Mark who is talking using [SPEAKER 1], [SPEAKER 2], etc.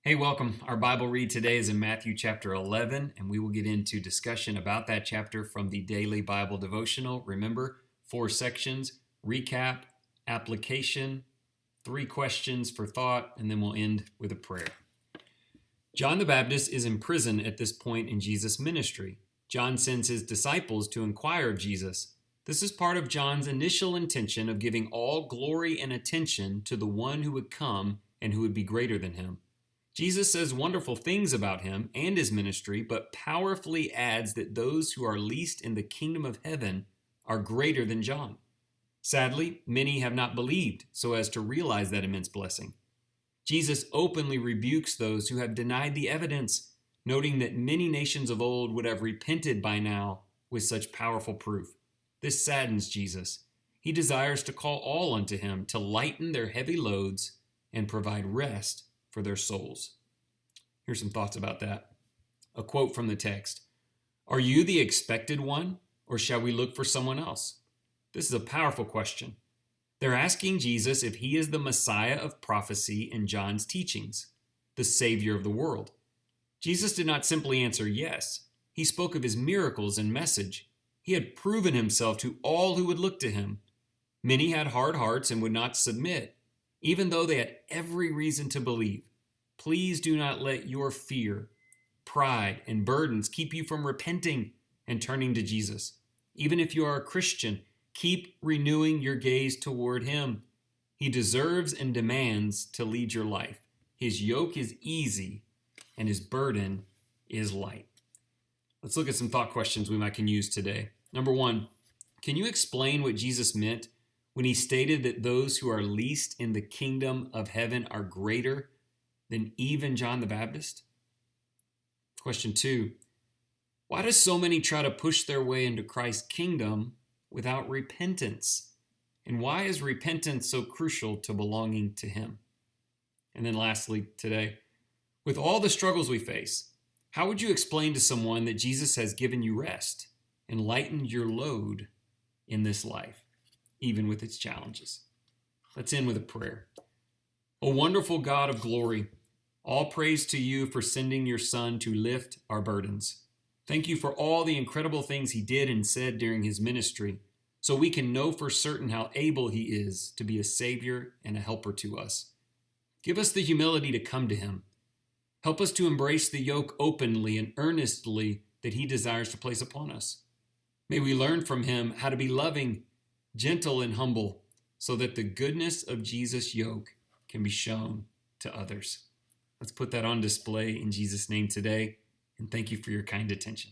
[SPEAKER 1] Hey, welcome. Our Bible read today is in Matthew chapter 11, and we will get into discussion about that chapter from the Daily Bible Devotional. Remember, 4 sections: recap, application, 3 questions for thought, and then we'll end with a prayer. John the Baptist is in prison at this point in Jesus' ministry. John sends his disciples to inquire of Jesus. This is part of John's initial intention of giving all glory and attention to the one who would come and who would be greater than him. Jesus says wonderful things about him and his ministry, but powerfully adds that those who are least in the kingdom of heaven are greater than John. Sadly, many have not believed so as to realize that immense blessing. Jesus openly rebukes those who have denied the evidence, noting that many nations of old would have repented by now with such powerful proof. This saddens Jesus. He desires to call all unto him to lighten their heavy loads and provide rest for their souls. Here's some thoughts about that. A quote from the text: "Are you the expected one, or shall we look for someone else?" This is a powerful question. They're asking Jesus if he is the Messiah of prophecy in John's teachings, the Savior of the world. Jesus did not simply answer yes. He spoke of his miracles and message. He had proven himself to all who would look to him. Many had hard hearts and would not submit, even though they had every reason to believe. Please do not let your fear, pride, and burdens keep you from repenting and turning to Jesus. Even if you are a Christian, keep renewing your gaze toward him. He deserves and demands to lead your life. His yoke is easy and his burden is light. Let's look at some thought questions we can use today. Number 1, can you explain what Jesus meant when he stated that those who are least in the kingdom of heaven are greater than even John the Baptist? Question 2, why do so many try to push their way into Christ's kingdom without repentance? And why is repentance so crucial to belonging to him? And then lastly today, with all the struggles we face, how would you explain to someone that Jesus has given you rest and lightened your load in this life, even with its challenges? Let's end with a prayer. O wonderful God of glory, all praise to you for sending your Son to lift our burdens. Thank you for all the incredible things he did and said during his ministry, so we can know for certain how able he is to be a Savior and a helper to us. Give us the humility to come to him. Help us to embrace the yoke openly and earnestly that he desires to place upon us. May we learn from him how to be loving, gentle, and humble, so that the goodness of Jesus' yoke can be shown to others. Let's put that on display in Jesus' name today, and thank you for your kind attention.